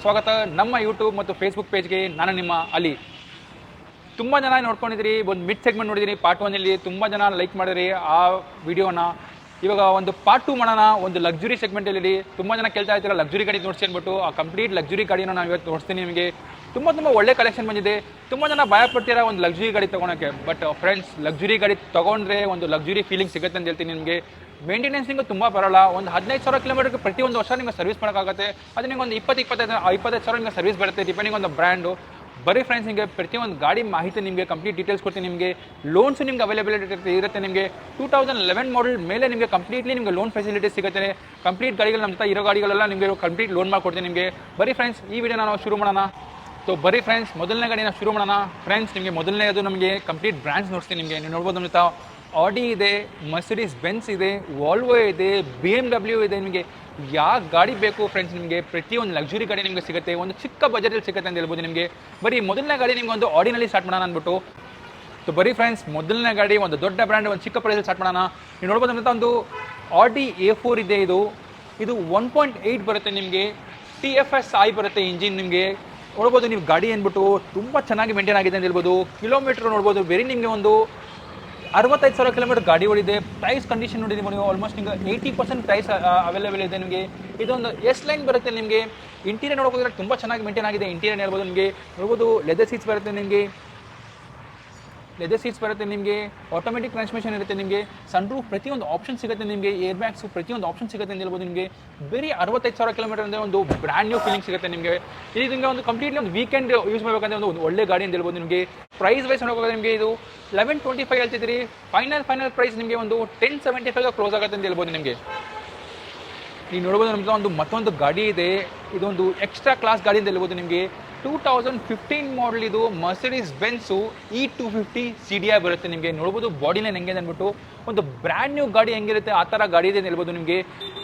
ಸ್ವಾಗತ ನಮ್ಮ ಯೂಟ್ಯೂಬ್ ಮತ್ತು ಫೇಸ್ಬುಕ್ ಪೇಜ್ಗೆ. ನಾನು ನಿಮ್ಮ ಅಲಿ. ತುಂಬ ಜನ ನೋಡ್ಕೊಂಡಿದ್ದೀರಿ, ಒಂದು ಮಿಡ್ ಸೆಗ್ಮೆಂಟ್ ನೋಡಿದಿರಿ ಪಾರ್ಟ್ 1 ತುಂಬ ಜನ ಲೈಕ್ ಮಾಡಿದ್ರಿ ಆ ವಿಡಿಯೋನ. ಇವಾಗ ಒಂದು ಪಾರ್ಟ್ 2 ಮಾಡೋಣ, ಒಂದು ಲಕ್ಸುರಿ ಸೆಗ್ಮೆಂಟಲ್ಲಿ. ತುಂಬ ಜನ ಕೇಳ್ತಾ ಇರ್ತೀರ ಲಕ್ಸುರಿ ಗಾಡಿ ತೋರಿಸಿ ಅಂದ್ಬಿಟ್ಟು. ಆ ಕಂಪ್ಲೀಟ್ ಲಕ್ಸುರಿ ಗಾಡಿನ ನಾನು ಇವತ್ತು ತೋರಿಸ್ತೀನಿ ನಿಮಗೆ. ತುಂಬ ಒಳ್ಳೆ ಕಲೆಕ್ಷನ್ ಬಂದಿದೆ. ತುಂಬ ಜನ ಭಯ ಪಡ್ತೀರಾ ಒಂದು ಲಕ್ಸುರಿ ಗಾಡಿ ತೊಗೊಳಕ್ಕೆ. ಬಟ್ ಫ್ರೆಂಡ್ಸ್, ಲಕ್ಸುರಿ ಗಾಡಿ ತೊಗೊಂಡ್ರೆ ಒಂದು ಲಕ್ಸುರಿ ಫೀಲಿಂಗ್ ಸಿಗುತ್ತೆ ಅಂತ ಹೇಳ್ತೀನಿ ನಿಮಗೆ. ಮೇಂಟೆನೆನ್ಸಿಂಗು ತುಂಬ ಬರೋಲ್ಲ. ಒಂದು 15,000 ಕಿಲೋಮೀಟರ್ಗೆ ಪ್ರತಿ ಒಂದು ವರ್ಷ ನಿಮಗೆ ಸರ್ವಿಸ್ ಮಾಡೋಕ್ಕಾಗುತ್ತೆ. ಅದು ನಿಮಗೆ ಒಂದು 25,000 ನಿಮಗೆ ಸರ್ವಿಸ್ ಬರುತ್ತೆ, ಡಿಪೆಂಡಿಂಗ್ ಆನ್ ದ ಬ್ರ್ಯಾಂಡು. ಬರೀ ಫ್ರೆಂಡ್ಸ್, ನಿಮಗೆ ಪ್ರತಿಯೊಂದು ಗಾಡಿ ಮಾಹಿತಿ ನಿಮಗೆ ಕಂಪ್ಲೀಟ್ ಡೀಟೇಲ್ಸ್ ಕೊಡ್ತೀನಿ. ನಿಮಗೆ ಲೋನ್ಸು ನಿಮ್ಗೆ ಅವೈಲೇಬಿಲಿಟಿ ಇರುತ್ತೆ. ನಿಮಗೆ 2011 ಮಾಡಲ್ ಮೇಲೆ ನಿಮಗೆ ಕಂಪ್ಲೀಟ್ಲಿ ನಿಮಗೆ ಲೋನ್ ಫೆಸಿಲಿಟಿ ಸಿಗುತ್ತೆ. ಕಂಪ್ಲೀಟ್ ಗಾಡಿಗಳು ನಮ್ಮ ಇರೋ ಗಾಡಿಗಳೆಲ್ಲ ನಿಮಗೆ ಕಂಪ್ಲೀಟ್ ಲೋನ್ ಮಾಡಿಕೊಡ್ತೀನಿ ನಿಮಗೆ. ಬರೀ ಫ್ರೆಂಡ್ಸ್, ಈ ವಿಡಿಯೋನ ನಾವು ಶುರು ಮಾಡೋಣ. ಸೊ ಬರೀ ಫ್ರೆಂಡ್ಸ್, ಮೊದಲನೇ ಗಾಡಿನ ಶುರು ಮಾಡೋಣ. ಫ್ರೆಂಡ್ಸ್, ನಿಮಗೆ ಮೊದಲನೇದು ನಮಗೆ ಕಂಪ್ಲೀಟ್ ಬ್ರ್ಯಾಂಡ್ಸ್ ನೋಡ್ತೀನಿ. ನಿಮಗೆ ನೀವು ನೋಡ್ಬೋದು ಅಂತ ಆಡಿ ಇದೆ, ಮರ್ಸಿಡೀಸ್ ಬೆನ್ಸ್ ಇದೆ, ವಾಲ್ವೋ ಇದೆ, BMW ಇದೆ. ನಿಮಗೆ ಯಾವ ಗಾಡಿ ಬೇಕು ಫ್ರೆಂಡ್ಸ್, ನಿಮಗೆ ಪ್ರತಿಯೊಂದು ಲಕ್ಸುರಿ ಗಾಡಿ ನಿಮಗೆ ಸಿಗುತ್ತೆ. ಒಂದು ಚಿಕ್ಕ ಬಜೆಟಲ್ಲಿ ಸಿಗುತ್ತೆ ಅಂತ ಹೇಳ್ಬೋದು ನಿಮಗೆ. ಬರೀ ಮೊದಲನೇ ಗಾಡಿ ನಿಮ್ಗೆ ಒಂದು ಆಡಿನಲ್ಲಿ ಸ್ಟಾರ್ಟ್ ಮಾಡೋಣ ಅಂದ್ಬಿಟ್ಟು. ಸೊ ಬರೀ ಫ್ರೆಂಡ್ಸ್, ಮೊದಲನೇ ಗಾಡಿ ಒಂದು ದೊಡ್ಡ ಬ್ರ್ಯಾಂಡ್, ಒಂದು ಚಿಕ್ಕ ಪ್ರೈಸಲ್ಲಿ ಸ್ಟಾರ್ಟ್ ಮಾಡೋಣ. ನೀವು ನೋಡ್ಬೋದು ಅಂತ ಒಂದು ಆಡಿ A4 ಇದೆ. ಇದು 1.8 ಬರುತ್ತೆ ನಿಮಗೆ. TFSI ಬರುತ್ತೆ ಇಂಜಿನ್. ನಿಮಗೆ ನೋಡ್ಬೋದು ನೀವು ಗಾಡಿ ಅಂದ್ಬಿಟ್ಟು ತುಂಬ ಚೆನ್ನಾಗಿ ಮೇಂಟೈನ್ ಆಗಿದೆ ಅಂತ ಹೇಳ್ಬೋದು. ಕಿಲೋಮೀಟ್ರ್ ನೋಡ್ಬೋದು, ವೆರಿ ನಿಮಗೆ ಒಂದು 65,000 ಕಿಲೋಮೀಟರ್ ಗಾಡಿ ಓಡಿದೆ. ಪ್ರೈಸ್ ಕಂಡೀಷನ್ ನೋಡಿದ್ದೀವಿ ನೀವು, ಆಲ್ಮೋಸ್ಟ್ ನಿಮಗೆ 80% ಪ್ರೈಸ್ ಅವೈಲೇಬಲ್ ಇದೆ ನಿಮಗೆ. ಇದೊಂದು S ಲೈನ್ ಬರುತ್ತೆ ನಿಮಗೆ. ಇಂಟೀರಿಯರ್ ನೋಡೋಕೆ ತುಂಬ ಚೆನ್ನಾಗಿ ಮೇಂಟೈನ್ ಆಗಿದೆ. ಇಂಟೀರಿಯರ್ ಹೇಳ್ಬೋದು ನಿಮಗೆ. ನೋಡ್ಬೋದು ಲೆದರ್ ಸೀಟ್ಸ್ ಬರುತ್ತೆ ನಿಮಗೆ. ಆಟೋಮೆಟಿಕ್ ಟ್ರಾನ್ಸ್ಮಿಷನ್ ಇರುತ್ತೆ ನಿಮಗೆ. ಸನ್ರೂಫ್ ಪ್ರತಿಯೊಂದು ಆಪ್ಷನ್ ಸಿಗುತ್ತೆ ನಿಮಗೆ. ಏರ್ ಬ್ಯಾಗ್ಸು ಪ್ರತಿಯೊಂದು ಆಪ್ಷನ್ ಸಿಗುತ್ತೆ ಅಂತ ಹೇಳ್ಬೋದು ನಿಮಗೆ. ಬರೀ 65,000 ಕಿಲೋಮೀಟರ್ ಅಂದರೆ ಒಂದು ಬ್ರ್ಯಾಂಡ್ ನ್ಯೂ ಫೀಲಿಂಗ್ ಸಿಗುತ್ತೆ ನಿಮಗೆ. ಇದು ನಿಮಗೆ ಒಂದು ಕಂಪ್ಲೀಟ್ಲಿ ಒಂದು ವೀಕೆಂಡ್ ಯೂಸ್ ಮಾಡಬೇಕಂದ್ರೆ ಒಂದು ಒಳ್ಳೆ ಗಾಡಿ ಅಂತ ಹೇಳ್ಬೋದು ನಿಮಗೆ. ಪ್ರೈಸ್ ವೈಸ್ ನೋಡೋಕೆ ನಿಮಗೆ ಇದು 1125 ಹೇಳ್ತಿದ್ದೀರಿ. ಫೈನಲ್ ಪ್ರೈಸ್ ನಿಮಗೆ ಒಂದು 1075 ಕ್ಲೋಸ್ ಆಗುತ್ತೆ ಅಂತ ಹೇಳ್ಬೋದು ನಿಮಗೆ. ನೀವು ನೋಡ್ಬೋದು ನಮ್ಗೆ ಮತ್ತೊಂದು ಗಾಡಿ ಇದೆ. ಇದೊಂದು ಎಕ್ಸ್ಟ್ರಾ ಕ್ಲಾಸ್ ಗಾಡಿ ಅಂತ ಹೇಳ್ಬೋದು ನಿಮಗೆ. 2015 ಮಾಡಲ್ ಇದು. ಮರ್ಸಿಡೀಸ್ ಬೆನ್ಸು E250 CDI ಬರುತ್ತೆ ನಿಮಗೆ. ನೋಡ್ಬೋದು ಬಾಡಿ ಲೈನ್ ಹೆಂಗೆ ಅಂದ್ಬಿಟ್ಟು ಒಂದು ಬ್ರ್ಯಾಂಡ್ ನ್ಯೂ ಗಾಡಿ ಹೆಂಗಿರುತ್ತೆ ಆ ಥರ ಗಾಡಿ ಇದೆ ಅಂತ ಹೇಳ್ಬೋದು ನಿಮಗೆ.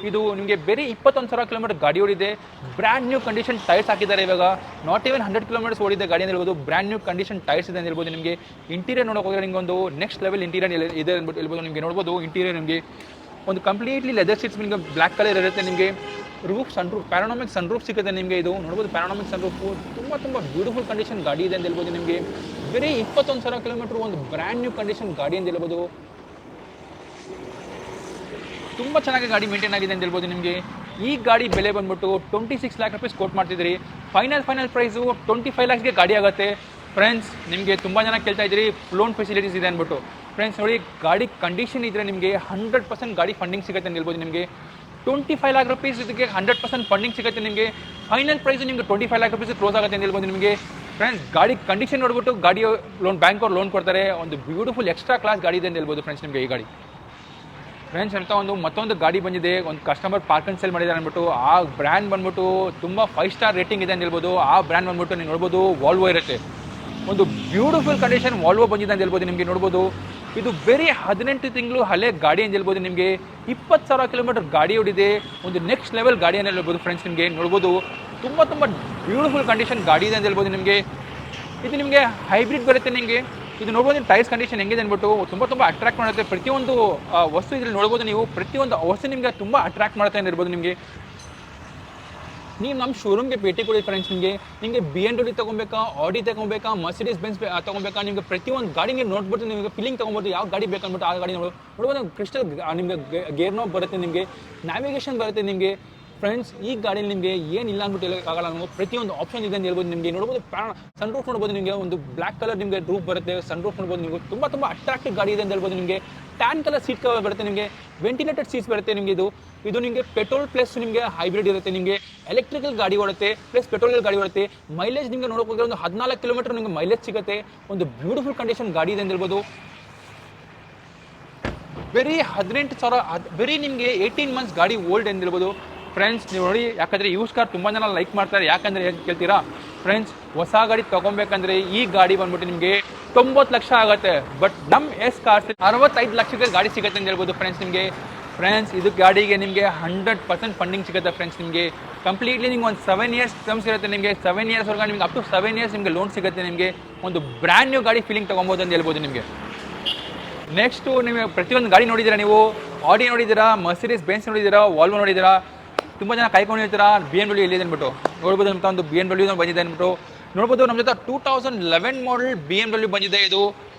ಇದು ನಿಮಗೆ ಬೇರೆ 21,000 ಕಿಲೋಮೀಟರ್ ಗಾಡಿ ಓಡಿದೆ. ಬ್ರ್ಯಾಂಡ್ ನ್ಯೂ ಕಂಡೀಷನ್ ಟೈರ್ಸ್ ಹಾಕಿದ್ದಾರೆ ಇವಾಗ. ನಾಟ್ ಈವನ್ 100 ಕಿಲೋಮೀಟರ್ಸ್ ಓಡಿದೆ ಗಾಡಿ ಅಂತ ಹೇಳ್ಬೋದು. ಬ್ರ್ಯಾಂಡ್ ನ್ಯೂ ಕಂಡೀಷನ್ ಟೈರ್ಸ್ ಇದೆ ಅಂತ ಹೇಳ್ಬೋದು ನಿಮಗೆ. ಇಂಟೀರಿಯರ್ ನೋಡೋಕೆ ಹೋದರೆ ನಿಮಗೆ ಒಂದು ನೆಕ್ಸ್ಟ್ ಲೆವೆಲ್ ಇಂಟೀರಿಯರ್ ಇದೆ ಅಂದ್ಬಿಟ್ಟು ಹೇಳ್ಬೋದು ನಿಮಗೆ. ನೋಡ್ಬೋದು ಇಂಟೀರಿಯರ್ ನಿಮಗೆ ಒಂದು ಕಂಪ್ಲೀಟ್ಲಿ ಲೆದರ್ ಸೀಟ್ಸ್ ನಿಮಗೆ ಬ್ಲ್ಯಾಕ್ ಕಲರ್ ಇರುತ್ತೆ ನಿಮಗೆ. ಸನ್ರೂಫ್ ಪ್ಯಾರಾನೋಮಿಕ್ ಸನ್ರೂಫ್ ಸಿಗುತ್ತೆ ನಿಮಗೆ. ಇದು ನೋಡ್ಬೋದು ಪ್ಯಾರಾನೋಮಿಕ್ ಸನ್ರೂಫು ತುಂಬ ಬ್ಯೂಟಿಫುಲ್ ಕಂಡೀಷನ್ ಗಾಡಿ ಇದೆ ಅಂತ ಹೇಳ್ಬೋದು ನಿಮಗೆ. ಬರೀ 21,000 ಕಿಲೋಮೀಟರ್ ಒಂದು ಬ್ರ್ಯಾಂಡ್ ನ್ಯೂ ಕಂಡೀಷನ್ ಗಾಡಿ ಅಂತ ಹೇಳ್ಬೋದು. ತುಂಬ ಚೆನ್ನಾಗಿ ಗಾಡಿ ಮೇಂಟೈನ್ ಆಗಿದೆ ಅಂತ ಹೇಳ್ಬೋದು ನಿಮಗೆ. ಈ ಗಾಡಿ ಬೆಲೆ ಬಂದ್ಬಿಟ್ಟು 26 lakh rupees ಕೋಟ್ ಮಾಡ್ತಿದ್ದೀರಿ. ಫೈನಲ್ ಪ್ರೈಸು 25 lakhsಗೆ ಗಾಡಿ ಆಗುತ್ತೆ. ಫ್ರೆಂಡ್ಸ್, ನಿಮಗೆ ತುಂಬ ಜನ ಕೇಳ್ತಾ ಇದ್ದೀರಿ ಲೋನ್ ಫೆಸಿಲಿಟೀಸ್ ಇದೆ ಅಂದ್ಬಿಟ್ಟು. ಫ್ರೆಂಡ್ಸ್ ನೋಡಿ, ಗಾಡಿ ಕಂಡೀಷನ್ ಇದ್ದರೆ ನಿಮಗೆ 100% ಗಾಡಿ ಫಂಡಿಂಗ್ ಸಿಗುತ್ತೆ ಅಂತ ಹೇಳ್ಬೋದು ನಿಮಗೆ. 25 lakh rupees ಇದಕ್ಕೆ 100% ಫಂಡಿಂಗ್ ಸಿಗುತ್ತೆ ನಿಮಗೆ. ಫೈನಲ್ ಪ್ರೈಸ್ ನಿಮಗೆ 25 lakh rupees ಕ್ಲೋಸ್ ಆಗುತ್ತೆ ಅಂತ ಹೇಳ್ಬೋದು ನಿಮಗೆ. ಫ್ರೆಂಡ್ಸ್, ಗಾಡಿ ಕಂಡೀಷನ್ ನೋಡ್ಬಿಟ್ಟು ಗಾಡಿ ಲೋನ್ ಬ್ಯಾಂಕ್ ಅವ್ರು ಲೋನ್ ಕೊಡ್ತಾರೆ. ಒಂದು ಬ್ಯೂಟಿಫುಲ್ ಎಕ್ಸ್ಟ್ರಾ ಕ್ಲಾಸ್ ಗಾಡಿ ಇದೆ ಅಂತ ಹೇಳ್ಬೋದು ಫ್ರೆಂಡ್ಸ್ ನಿಮಗೆ ಈ ಗಾಡಿ. ಫ್ರೆಂಡ್ಸ್ ಅಂತ ಮತ್ತೊಂದು ಗಾಡಿ ಬಂದಿದೆ. ಒಂದು ಕಸ್ಟಮರ್ ಪಾರ್ಕ್ ಆ್ಯಂಡ್ ಸೇಲ್ ಮಾಡಿದ್ದಾರೆ ಅಂದ್ಬಿಟ್ಟು. ಆ ಬ್ರ್ಯಾಂಡ್ ಬಂದ್ಬಿಟ್ಟು ತುಂಬ 5 ಸ್ಟಾರ್ ರೇಟಿಂಗ್ ಇದೆ ಅಂತ ಹೇಳ್ಬೋದು. ಆ ಬ್ರ್ಯಾಂಡ್ ಬಂದ್ಬಿಟ್ಟು ನೀವು ನೋಡ್ಬೋದು ವಾಲ್ವೋ ಇರುತ್ತೆ. ಒಂದು ಬ್ಯೂಟಿಫುಲ್ ಕಂಡೀಷನ್ ವಾಲ್ವೋ ಬಂದಿದೆ ಅಂತ ಹೇಳ್ಬೋದು ನಿಮಗೆ. ನೋಡ್ಬೋದು ಇದು ಬೇರೆ 18 ತಿಂಗಳು ಹಳೆ ಗಾಡಿ ಅಂತ ಹೇಳ್ಬೋದು ನಿಮಗೆ. 20,000 ಕಿಲೋಮೀಟರ್ ಗಾಡಿ ಓಡಿದೆ. ಒಂದು ನೆಕ್ಸ್ಟ್ ಲೆವೆಲ್ ಗಾಡಿ ಅಂತ ಹೇಳ್ಬೋದು ಫ್ರೆಂಡ್ಸ್ ನಿಮಗೆ. ನೋಡ್ಬೋದು ತುಂಬ ಬ್ಯೂಟಿಫುಲ್ ಕಂಡೀಷನ್ ಗಾಡಿ ಇದೆ ಅಂತ ಹೇಳ್ಬೋದು ನಿಮಗೆ. ಇದು ನಿಮಗೆ ಹೈಬ್ರಿಡ್ ಬರುತ್ತೆ ನಿಮಗೆ. ಇದು ನೋಡ್ಬೋದು ಟೈರ್ಸ್ ಕಂಡೀಷನ್ ಹೆಂಗಿದೆ ಅಂದ್ಬಿಟ್ಟು ತುಂಬ ಅಟ್ರಾಕ್ಟ್ ಮಾಡುತ್ತೆ. ಪ್ರತಿಯೊಂದು ವಸ್ತು ಇದ್ರಲ್ಲಿ ನೋಡ್ಬೋದು ನೀವು. ಪ್ರತಿಯೊಂದು ವಸ್ತು ನಿಮಗೆ ತುಂಬ ಅಟ್ರಾಕ್ಟ್ ಮಾಡುತ್ತೆ ಅಂತ ಹೇಳ್ಬೋದು ನಿಮಗೆ. ನೀವು ನಮ್ಮ ಶೋರೂಮ್ಗೆ ಭೇಟಿ ಕೊಡಿ ಫ್ರೆಂಡ್ಸ್. ನಿಮಗೆ BMW ತೊಗೊಬೇಕಾ, ಆಡಿ ತೊಗೊಬೇಕಾ, ಮರ್ಸಿಡೀಸ್ ಬೆನ್ಸ್ ತೊಗೊಬೇಕಾ, ನಿಮಗೆ ಪ್ರತಿಯೊಂದು ಗಾಡಿ ನೀವು ನೋಡ್ಬಿಟ್ಟು ನಿಮಗೆ ಫೀಲಿಂಗ್ ತೊಗೊಬೋದು ಯಾವ ಗಾಡಿ ಬೇಕಂದ್ಬಿಟ್ಟು ಆ ಗಾಡಿ ನೋಡ್ಬೋದು. ಕ್ರಿಸ್ಟಲ್ ನಿಮಗೆ ಗೇರ್ ನೋವು ಬರುತ್ತೆ ನಿಮಗೆ. ನ್ಯಾವಿಗೇಷನ್ ಬರುತ್ತೆ ನಿಮಗೆ. ಫ್ರೆಂಡ್ಸ್, ಈ ಗಾಡಿಯಲ್ಲಿ ನಿಮಗೆ ಏನಿಲ್ಲ ಅಂದ್ಬಿಟ್ಟು ಹೇಳೋಕ್ಕಾಗಲ್ಲ. ನಮಗೆ ಪ್ರತಿಯೊಂದು ಆಪ್ಷನ್ ಇದೆ ಅಂತ ಹೇಳ್ಬೋದು ನಿಮಗೆ. ನೋಡ್ಬೋದು ಸನ್ರೂಫ್ ನೋಡ್ಬೋದು ನಿಮಗೆ. ಒಂದು ಬ್ಲ್ಯಾಕ್ ಕಲರ್ ನಿಮಗೆ ರೂಫ್ ಬರುತ್ತೆ. ಸನ್ರೂಫ್ ನೋಡ್ಬೋದು ನಿಮಗೆ. ತುಂಬ ಅಟ್ರಾಕ್ಟಿವ್ ಗಾಡಿ ಇದೆ ಅಂತ ಹೇಳ್ಬೋದು ನಿಮಗೆ. ಟ್ಯಾನ್ ಕಲರ್ ಸೀಟ್ ಕವರ್ ಬರುತ್ತೆ ನಿಮಗೆ. ವೆಂಟಿಲೇಟೆಡ್ ಸೀಟ್ಸ್ ಬರುತ್ತೆ ನಿಮಗೆ. ಇದು ನಿಮಗೆ ಪೆಟ್ರೋಲ್ ಪ್ಲಸ್ ನಿಮಗೆ ಹೈಬ್ರಿಡ್ ಇರುತ್ತೆ ನಿಮಗೆ. ಎಲೆಕ್ಟ್ರಿಕಲ್ ಗಾಡಿ ಓಡುತ್ತೆ ಪ್ಲಸ್ ಪೆಟ್ರೋಲ್ ಗಾಡಿ ಓಡುತ್ತೆ. ಮೈಲೇಜ್ ನಿಮಗೆ ನೋಡೋಕೆ ಹೋದರೆ ಒಂದು 14 ಕಿಲೋಮೀಟರ್ ನಿಮಗೆ ಮೈಲೇಜ್ ಸಿಗುತ್ತೆ. ಒಂದು ಬ್ಯೂಟಿಫುಲ್ ಕಂಡೀಷನ್ ಗಾಡಿ ಇದೆ ಅಂತ ಹೇಳ್ಬೋದು. ಬರೀ 18,000 ಬರೀ ನಿಮಗೆ 18 months ಗಾಡಿ ಓಲ್ಡ್ ಅಂತ ಹೇಳ್ಬೋದು. ಫ್ರೆಂಡ್ಸ್, ನೀವು ನೋಡಿ, ಯಾಕಂದರೆ ಯೂಸ್ ಕಾರ್ ತುಂಬ ಜನ ಲೈಕ್ ಮಾಡ್ತಾರೆ. ಯಾಕಂದರೆ ಏನು ಕೇಳ್ತೀರಾ ಫ್ರೆಂಡ್ಸ್, ಹೊಸ ಗಾಡಿ ತೊಗೊಬೇಕಂದ್ರೆ ಈ ಗಾಡಿ ಬಂದ್ಬಿಟ್ಟು ನಿಮಗೆ 90 ಲಕ್ಷ ಆಗುತ್ತೆ. ಬಟ್ ನಮ್ಮ S ಕಾರ್ಸ್ 65 ಲಕ್ಷಕ್ಕೆ ಗಾಡಿ ಸಿಗುತ್ತೆ ಅಂತ ಹೇಳ್ಬೋದು ಫ್ರೆಂಡ್ಸ್ ನಿಮಗೆ. ಫ್ರೆಂಡ್ಸ್, ಇದು ಗಾಡಿಗೆ ನಿಮಗೆ 100% ಫಂಡಿಂಗ್ ಸಿಗುತ್ತೆ ಫ್ರೆಂಡ್ಸ್ ನಿಮಗೆ. ಕಂಪ್ಲೀಟ್ಲಿ ನಿಮ್ಗೆ ಒಂದು 7 years ಟರ್ಮ್ಸ್ ಇರುತ್ತೆ ನಿಮಗೆ. 7 yearsವರೆಗೆ ನಿಮಗೆ ಅಪ್ ಟು 7 years ನಿಮಗೆ ಲೋನ್ ಸಿಗುತ್ತೆ ನಿಮಗೆ. ಒಂದು ಬ್ರ್ಯಾಂಡ್ ನ್ಯೂ ಗಾಡಿ ಫೀಲಿಂಗ್ ತೊಗೊಬೋದು ಅಂತ ಹೇಳ್ಬೋದು ನಿಮಗೆ. ನೆಕ್ಸ್ಟು ನೀವು ಪ್ರತಿಯೊಂದು ಗಾಡಿ ನೋಡಿದ್ದೀರಾ ನೀವು. ಆಡಿ ನೋಡಿದ್ದೀರಾ, ಮರ್ಸಿಡೀಸ್ ಬೆನ್ಸ್ ನೋಡಿದ್ದೀರಾ, ವಾಲ್ವೋ ನೋಡಿದ್ದೀರಾ. ತುಂಬ ಜನ ಕಾಯ್ಕೊಂಡಿರ್ತೀರಾ BMW ಎಲ್ಲಿದೆ ಅಂದ್ಬಿಟ್ಟು ನೋಡ್ಬೋದು ಅಂತ ಒಂದು BMW ಬಂದಿದೆ ಅಂದ್ಬಿಟ್ಟು ನೋಡ್ಬೋದು. ನಮ್ಮ ಜೊತೆ 2011 ಮಾಡಲ್ BMW ಬಂದಿದೆ. ಇದು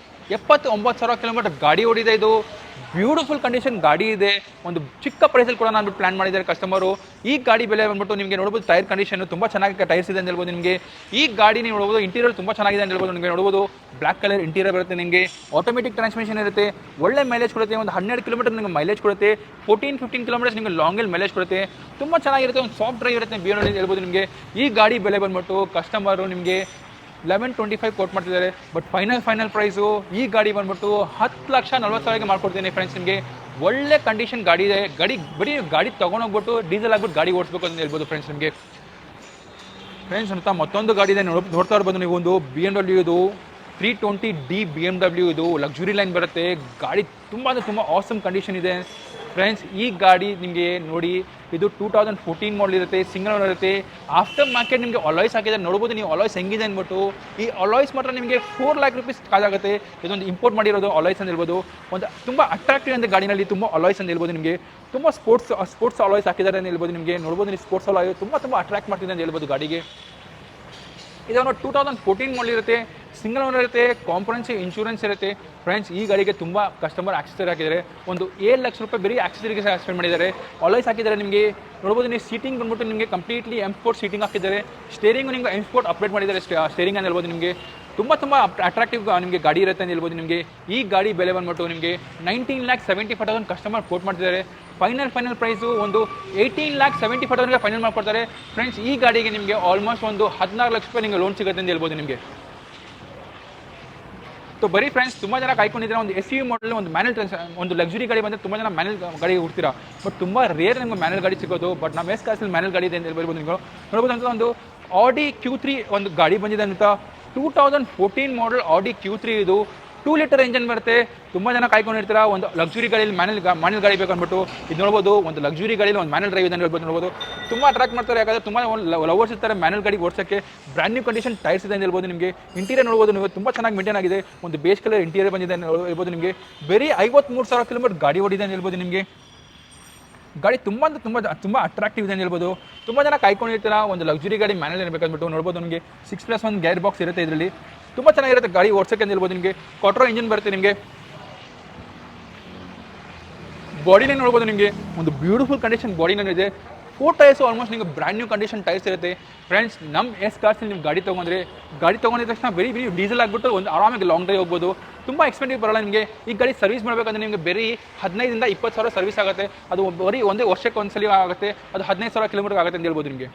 79,000 ಕಿಲೋಮೀಟರ್ ಗಾಡಿ ಓಡಿದೆ. ಇದು ಬ್ಯೂಟಿಫುಲ್ ಕಂಡೀಷನ್ ಗಾಡಿ ಇದೆ. ಒಂದು ಚಿಕ್ಕ ಪ್ರೈಸಲ್ಲಿ ಕೂಡ ನಾನು ಪ್ಲಾನ್ ಮಾಡಿದ್ದಾರೆ ಕಸ್ಟಮರು. ಈ ಗಾಡಿ ಬೆಲೆ ಬಂದ್ಬಿಟ್ಟು ನಿಮಗೆ ನೋಡ್ಬೋದು ಟೈರ್ ಕಂಡೀಷನ್ ತುಂಬ ಚೆನ್ನಾಗಿ ಟೈರ್ಸ್ ಇದೆ ಅಂತ ಹೇಳ್ಬೋದು. ನಿಮಗೆ ಈ ಗಾಡಿ ನೀವು ನೋಡ್ಬೋದು ಇಂಟೀರಿಯರ್ ತುಂಬ ಚೆನ್ನಾಗಿದೆ ಅಂತ ಹೇಳ್ಬೋದು. ನಿಮಗೆ ನೋಡ್ಬೋದು ಬ್ಲ್ಯಾಕ್ ಕಲರ್ ಇಂಟೀರಿಯರ್ ಬರುತ್ತೆ. ನಿಮಗೆ ಆಟೋಮೆಟಿಕ್ ಟ್ರಾನ್ಸ್ಮಿಷನ್ ಇರುತ್ತೆ. ಒಳ್ಳೆ ಮೈಲೇಜ್ ಕೊಡುತ್ತೆ. ಒಂದು 12 ಕಿಲೋಮೀಟರ್ ನಿಮಗೆ ಮೈಲೇಜ್ ಕೊಡುತ್ತೆ. 14-15 ಕಿಲೋಮೀಟರ್ಸ್ ನಿಮಗೆ ಲಾಂಗಲ್ಲಿ ಮೈಲೇಜ್ ಕೊಡುತ್ತೆ. ತುಂಬ ಚೆನ್ನಾಗಿರುತ್ತೆ. ಒಂದು ಸಾಫ್ಟ್ ಡ್ರೈವ್ ಇರುತ್ತೆ BMW ಹೇಳ್ಬೋದು. ನಿಮಗೆ ಈ ಗಾಡಿ ಬೆಲೆ ಬಂದ್ಬಿಟ್ಟು ಕಸ್ಟಮರು ನಿಮಗೆ 1125 ಕೋಟ್ ಮಾಡ್ತಿದ್ದಾರೆ. ಬಟ್ ಫೈನಲ್ ಪ್ರೈಸು ಈ ಗಾಡಿ ಬಂದ್ಬಿಟ್ಟು 10,40,000ಗೆ ಮಾಡ್ಕೊಡ್ತೀನಿ ಫ್ರೆಂಡ್ಸ್. ನಿಮಗೆ ಒಳ್ಳೆ ಕಂಡೀಷನ್ ಗಾಡಿ ಇದೆ. ಬರೀ ಗಾಡಿ ತೊಗೊಂಡೋಗ್ಬಿಟ್ಟು ಡೀಸೆಲ್ ಆಗ್ಬಿಟ್ಟು ಗಾಡಿ ಓಡಿಸ್ಬೇಕು ಅಂತ ಹೇಳ್ಬೋದು ಫ್ರೆಂಡ್ಸ್. ನಿಮಗೆ ಫ್ರೆಂಡ್ಸ್ ಅಂತ ಮತ್ತೊಂದು ಗಾಡಿ ಇದೆ ನೋಡ್ತಾ ಇರ್ಬೋದು ನೀವು. ಒಂದು BMW ಇದು 320D BMW ಇದು ಲಕ್ಸುರಿ ಲೈನ್ ಬರುತ್ತೆ. ಗಾಡಿ ತುಂಬ ಅಂದರೆ ತುಂಬ ಆಸಮ್ ಕಂಡೀಷನ್ ಇದೆ ಫ್ರೆಂಡ್ಸ್. ಈ ಗಾಡಿ ನಿಮಗೆ ನೋಡಿ ಇದು 2014 ಮಾಡಲ್ ಇರುತ್ತೆ. ಸಿಂಗಲ್ ಓನರ್ ಇರುತ್ತೆ. ಆಫ್ಟರ್ ಮಾರ್ಕೆಟ್ ನಿಮಗೆ ಅಲಾಯ್ಸ್ ಹಾಕಿದ್ದಾರೆ. ನೋಡ್ಬೋದು ನೀವು ಅಲಾಯ್ಸ್ ಹೆಂಗಿದೆ ಅಂದ್ಬಿಟ್ಟು. ಈ ಅಲಾಯ್ಸ್ ಮಾತ್ರ ನಿಮಗೆ 4 lakh rupees ಕಾದಾಗುತ್ತೆ. ಇದೊಂದು ಇಂಪೋರ್ಟ್ ಮಾಡಿರೋದು ಅಲಾಯ್ಸ್ ಅಂತ ಹೇಳ್ಬೋದು. ಒಂದು ತುಂಬ ಅಟ್ರಾಕ್ಟಿವ್ ಅಂತ ಗಾಡಿನಲ್ಲಿ ತುಂಬ ಅಲಾಯ್ಸ್ ಅಂತ ಹೇಳ್ಬೋದು. ನಿಮಗೆ ತುಂಬ ಸ್ಪೋರ್ಟ್ಸ್ ಅಲಾಯ್ಸ್ ಹಾಕಿದ್ದಾರೆ ಅಂತ ಹೇಳ್ಬೋದು. ನಿಮಗೆ ನೋಡ್ಬೋದು ನೀವು ಸ್ಪೋರ್ಟ್ಸ್ ಅಲಾಯ್ ತುಂಬ ಅಟ್ರಾಕ್ಟ್ ಮಾಡ್ತಿದೆ ಅಂತ ಹೇಳ್ಬೋದು ಗಾಡಿಗೆ. ಇದನ್ನು 2014 ಮಾಡಲ್ ಇರುತ್ತೆ. ಸಿಂಗಲ್ ಓನರ್ ಇರುತ್ತೆ. ಕಾಂಪ್ರಹೆನ್ಸಿವ್ ಇನ್ಶೂರೆನ್ಸ್ ಇರುತ್ತೆ ಫ್ರೆಂಡ್ಸ್. ಈ ಗಾಡಿಗೆ ತುಂಬ ಕಸ್ಟಮರ್ ಆಕ್ಸೆಸರಿ ಹಾಕಿದ್ದಾರೆ. ಒಂದು 7 ಲಕ್ಷ ರೂಪಾಯಿ ಬರೀ ಆಕ್ಸೆಸರಿಗೆ ಸ್ಪೆಂಡ್ ಮಾಡಿದ್ದಾರೆ. ಅಲಾಯ್ಸ್ ಹಾಕಿದ್ದಾರೆ. ನಿಮಗೆ ನೋಡ್ಬೋದು ನೀವು ಸೀಟಿಂಗ್ ಬಂದ್ಬಿಟ್ಟು ನಿಮಗೆ ಕಂಪ್ಲೀಟ್ಲಿ M-Sport ಸೀಟಿಂಗ್ ಹಾಕಿದ್ದಾರೆ. ಸ್ಟೇರಿಂಗು ನಿಮಗೆ M-Sport ಅಪ್ಡೇಟ್ ಮಾಡಿದ್ದಾರೆ ಸ್ಟೇರಿಂಗ್ ಅಂತ ಹೇಳ್ಬೋದು. ನಿಮಗೆ ತುಂಬ ಅಟ್ರಾಕ್ಟಿವ್ ನಿಮಗೆ ಗಾಡಿ ಇರುತ್ತೆ ಅಂತ ಹೇಳ್ಬೋದು. ನಿಮಗೆ ಈ ಗಾಡಿ ಬೆಲೆ ಬಂದ್ಬಿಟ್ಟು ನಿಮಗೆ 19,75,000 ಕಸ್ಟಮರ್ ಕೋಟ್ ಮಾಡ್ತಿದ್ದಾರೆ. ಫೈನಲ್ ಪ್ರೈಸು ಒಂದು 18,75,000ಗೆ ಫೈನಲ್ ಮಾಡ್ಕೊಡ್ತಾರೆ ಫ್ರೆಂಡ್ಸ್. ಈ ಗಾಡಿಗೆ ನಿಮಗೆ ಆಲ್ಮೋಸ್ಟ್ ಒಂದು 16 ಲಕ್ಷ ರೂಪಾಯಿ ನಿಮಗೆ ಲೋನ್ ಸಿಗುತ್ತೆ ಅಂತ ಹೇಳ್ಬೋದು ನಿಮಗೆ. ಬರೀ ಫ್ರೆಂಡ್ಸ್ ತುಂಬ ಜನ ಕಾಯ್ಕೊಂಡಿದ್ರೆ ಒಂದು SUV ಮಾಡಲ್ ಒಂದು ಒಂದು ಲಕ್ಸುರಿ ಗಾಡಿ ಬಂದರೆ ತುಂಬ ಜನ ಮ್ಯಾನುವಲ್ ಗಾಡಿ ಹುಡ್ತೀರಾ. ಬಟ್ ತುಂಬ ರೇರ್ ನಿಮಗೆ ಮ್ಯಾನುವಲ್ ಗಾಡಿ ಸಿಗೋದು. ಬಟ್ ನಮ್ಮ S-Class ಮ್ಯಾನುವಲ್ ಗಾಡಿ ಇದೆ ಅಂತ ಹೇಳ್ಬೋದು. ನೀವು ನೋಡ್ಬೋದು ಅಂತ ಒಂದು Audi Q3 ಒಂದು ಗಾಡಿ ಬಂದಿದೆ ಅಂತ. 2014 ಮಾಡಲ್ Audi Q3 ಇದು 2 ಲೀಟರ್ ಇಂಜನ್ ಬರುತ್ತೆ. ತುಂಬ ಜನ ಕಾಯ್ಕೊಂಡಿರ್ತೀರಾ ಒಂದು ಲಕ್ಸುರಿ ಗಾಡಿಯಲ್ಲಿ ಮ್ಯಾನುವಲ್ ಗಾಡಿ ಬೇಕು ಅಂದ್ಬಿಟ್ಟು. ಇದು ನೋಡ್ಬೋದು ಒಂದು ಲಕ್ಸುರಿ ಗಾಡಿಯಲ್ಲಿ ಒಂದು ಮ್ಯಾನುವಲ್ ಡ್ರೈವ್ ಇದೆ ಅಂತ ನೋಡ್ಬೋದು. ತುಂಬ ಅಟ್ರಾಕ್ಟ್ ಮಾಡ್ತಾರೆ. ಯಾಕಂದರೆ ತುಂಬ ಲವರ್ಸ್ ಇರ್ತಾರೆ ಮ್ಯಾನುವಲ್ ಗಾಡಿ ಓಡಿಸೋಕ್ಕೆ. ಬ್ರ್ಯಾಂಡ್ ನ್ಯೂ ಕಂಡೀಷನ್ ಟೈರ್ಸ್ ಇದೆ ಅಂತ ಹೇಳ್ಬೋದು. ನಿಮಗೆ ಇಂಟೀರಿಯರ್ ನೋಡ್ಬೋದು ನೀವು ತುಂಬ ಚೆನ್ನಾಗಿ ಮೇಂಟೈನ್ ಆಗಿದೆ. ಒಂದು ಬೇಸ್ ಕಲರ್ ಇಂಟೀರಿಯರ್ ಬಂದಿದೆ ಅಂತ ಹೇಳ್ಬೋದು. ನಿಮಗೆ ಬರೀ 53,000 ಕಿಲೋಮೀಟರ್ ಗಾಡಿ ಓಡಿದೆ ಅಂತ ಹೇಳ್ಬೋದು. ನಿಮಗೆ ಗಾಡಿ ತುಂಬ ಅಟ್ರಾಕ್ಟಿವ್ ಇದೆ ಅಂತ ಹೇಳ್ಬೋದು. ತುಂಬ ಜನ ಕಾಯ್ಕೊಂಡಿರ್ತೀರಾ ಒಂದು ಲಕ್ಸುರಿ ಗಾಡಿ ಮ್ಯಾನುವಲ್ ಇರಬೇಕಂದ್ಬಿಟ್ಟು. ನೋಡ್ಬೋದು ನಿಮಗೆ 6+1 ಗೇರ್ ಬಾಕ್ಸ್ ಇರುತ್ತೆ. ಇದರಲ್ಲಿ ತುಂಬ ಚೆನ್ನಾಗಿರುತ್ತೆ ಗಾಡಿ ಓಡಿಸೋಕ್ಕೆ ಅಂತ ಹೇಳ್ಬೋದು. ನಿಮಗೆ ಕ್ವಾಟ್ರೋ ಇಂಜಿನ್ ಬರುತ್ತೆ. ನಿಮಗೆ ಬಾಡಿನೇ ನೋಡ್ಬೋದು. ನಿಮಗೆ ಒಂದು ಬ್ಯೂಟಿಫುಲ್ ಕಂಡೀಷನ್ ಬಾಡಿನೇ ಇದೆ. 4 ಟೈರ್ಸು ಆಲ್ಮೋಸ್ಟ್ ನಿಮಗೆ ಬ್ರ್ಯಾಂಡ್ ನ್ಯೂ ಕಂಡೀಷನ್ ಟೈರ್ಸ್ ಇರುತ್ತೆ ಫ್ರೆಂಡ್ಸ್. ನಮ್ಮ S-Classಲ್ಲಿ ನೀವು ಗಾಡಿ ತೊಗೊಂಡಿದ ತಕ್ಷಣ ಬರೀ ಡೀಸೆಲ್ ಆಗಿಬಿಟ್ಟು ಒಂದು ಆರಾಮಾಗಿ ಲಾಂಗ್ ಡ್ರೈವ್ ಹೋಗ್ಬೋದು. ತುಂಬ ಎಕ್ಸ್ಪೆನ್ಸಿವ್ ಬರೋಲ್ಲ ನಿಮಗೆ. ಈ ಗಾಡಿ ಸರ್ವಿಸ್ ಮಾಡಬೇಕಂದ್ರೆ ನಿಮಗೆ ಬರೀ 15,000-20,000 ಸರ್ವಿಸ್ ಆಗುತ್ತೆ. ಅದು ಬರೀ ಒಂದೇ ವರ್ಷಕ್ಕೆ ಒಂದ್ಸಲಿ ಆಗುತ್ತೆ. ಅದು 15,000 ಕಿಲೋಮೀಟರ್ ಆಗುತ್ತೆ ಅಂತ ಹೇಳ್ಬೋದು. ನಿಮಗೆ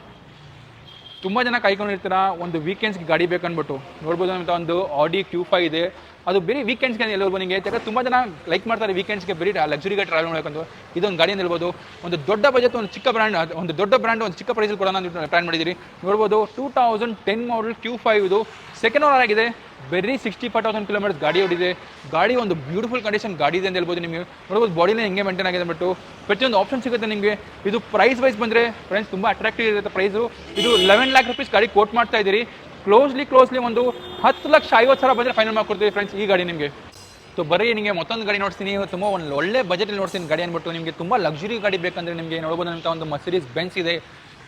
ತುಂಬ ಜನ ಕಾಯ್ಕೊಂಡಿರ್ತೀರ ಒಂದು ವೀಕೆಂಡ್ಸ್ಗೆ ಗಾಡಿ ಬೇಕಂದ್ಬಿಟ್ಟು. ನೋಡ್ಬೋದು ಅಂತ ಒಂದು Audi Q5 ಇದೆ. ಅದು ಬರೀ ವೀಕೆಂಡ್ಸ್ಗೆ ಹೇಳ್ಬೋದು ನಿಮಗೆ. ಯಾಕಂದರೆ ತುಂಬ ಜನ ಲೈಕ್ ಮಾಡ್ತಾರೆ ವೀಕೆಂಡ್ಸ್ಗೆ ಬರೀ ಲಕ್ಸುರಿ ಗಾಡಿ ಟ್ರಾವೆಲ್ ಮಾಡಬೇಕಂತ. ಇದೊಂದು ಗಾಡಿ ಅಂತ ಹೇಳ್ಬೋದು. ಒಂದು ದೊಡ್ಡ ಬಜೆಟ್ ಒಂದು ಚಿಕ್ಕ ಬ್ರ್ಯಾಂಡ್ ಒಂದು ಚಿಕ್ಕ ಪ್ರೈಸಲ್ಲಿ ಕೂಡ ನಾನು ಪ್ಲಾನ್ ಮಾಡಿದ್ದೀರಿ. ನೋಡ್ಬೋದು 2010 ಮಾಡಲ್ Q5 ಇದು ಸೆಕೆಂಡ್ ಓನರ್ ಆಗಿದೆ. ಬರೀ 65,000 ಕಿಲೋಮೀಟರ್ಸ್ ಗಾಡಿ ಓಡಿದೆ. ಗಾಡಿ ಒಂದು ಬ್ಯೂಟಿಫುಲ್ ಕಂಡೀಷನ್ ಗಾಡಿ ಇದೆ ಅಂತ ಹೇಳ್ಬೋದು. ನಿಮಗೆ ನೋಡ್ಬೋದು ಬಾಡಿನೇ ಹೆಂಗೆ ಮೇಂಟೈನ್ ಆಗಿದೆ ಅಂದ್ಬಿಟ್ಟು. ಪ್ರತಿಯೊಂದು ಆಪ್ಷನ್ ಸಿಗುತ್ತೆ ನಿಮಗೆ. ಇದು ಪ್ರೈಸ್ ವೈಸ್ ಬಂದರೆ ಫ್ರೆಂಡ್ಸ್ ತುಂಬ ಅಟ್ರಾಕ್ಟಿವ್ ಇರುತ್ತೆ ಪ್ರೈಸು. ಇದು 11 lakh rupees ಗಾಡಿ ಕೋಟ್ ಮಾಡ್ತಾ ಇದ್ದೀರಿ. ಕ್ಲೋಸ್ಲಿ ಒಂದು 10,50,000 ಬಂದರೆ ಫೈನಲ್ ಮಾಡ್ಕೊಡ್ತೀವಿ ಫ್ರೆಂಡ್ಸ್ ಈ ಗಾಡಿ ನಿಮಗೆ. ಬರೀ ನಿಮಗೆ ಮತ್ತೊಂದು ಗಾಡಿ ನೋಡ್ತೀನಿ. ತುಂಬ ಒಂದು ಒಳ್ಳೆ ಬಜೆಟಲ್ಲಿ ನೋಡ್ತೀನಿ ಗಾಡಿ ಅಂದ್ಬಿಟ್ಟು. ನಿಮಗೆ ತುಂಬ ಲಕ್ಸುರಿ ಗಾಡಿ ಬೇಕಂದರೆ ನಿಮಗೆ ನೋಡ್ಬೋದು ಅಂತ ಒಂದು Mercedes Benz ಇದೆ.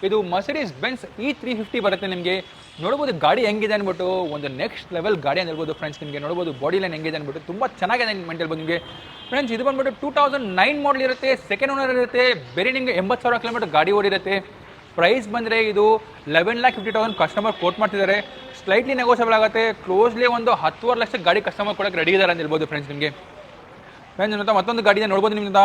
ಇದು Mercedes Benz E350 ಬರುತ್ತೆ. ನಿಮಗೆ ನೋಡ್ಬೋದು ಗಾಡಿ ಹೆಂಗಿದೆ ಅಂದ್ಬಿಟ್ಟು ಒಂದು ನೆಕ್ಸ್ಟ್ ಲೆವೆಲ್ ಗಾಡಿ ಅಂತ ಹೇಳ್ಬೋದು ಫ್ರೆಂಡ್ಸ್. ನಿಮಗೆ ನೋಡ್ಬೋದು ಬಾಡಿ ಲೈನ್ ಹೆಂಗಿದೆ ಅಂದ್ಬಿಟ್ಟು ತುಂಬ ಚೆನ್ನಾಗಿದೆ ಅಂತ ಹೇಳ್ಬೋದು ನಿಮಗೆ ಫ್ರೆಂಡ್ಸ್. ಇದು ಬಂದ್ಬಿಟ್ಟು 2009 ಮಾಡಲ್ ಇರುತ್ತೆ. ಸೆಕೆಂಡ್ ಓನರ್ ಇರುತ್ತೆ. ಬೇರೆ ನಿಮಗೆ 80,000 ಕಿಲೋಮೀಟರ್ ಗಾಡಿ ಓಡಿರುತ್ತೆ. ಪ್ರೈಸ್ ಬಂದರೆ ಇದು 11,50,000 ಕಸ್ಟಮರ್ ಕೋಟ್ ಮಾಡ್ತಿದ್ದಾರೆ. ಸ್ಲೈಟ್ಲಿ ನೆಗೋಷಿಯಬಲ್ ಆಗುತ್ತೆ. ಕ್ಲೋಸ್ಲಿ ಒಂದು 10.5 ಲಕ್ಷ ಗಾಡಿ ಕಸ್ಟಮರ್ ಕೊಡೋಕ್ಕೆ ರೆಡಿ ಇದ್ದಾರೆ ಅಂತ ಹೇಳ್ಬೋದು ಫ್ರೆಂಡ್ಸ್. ನಿಮಗೆ ಫ್ರೆಂಡ್ಸ್ ಮತ್ತೊಂದು ಗಾಡಿ ಇದೆ ನೋಡ್ಬೋದು ನಿಮ್ಮಿಂದ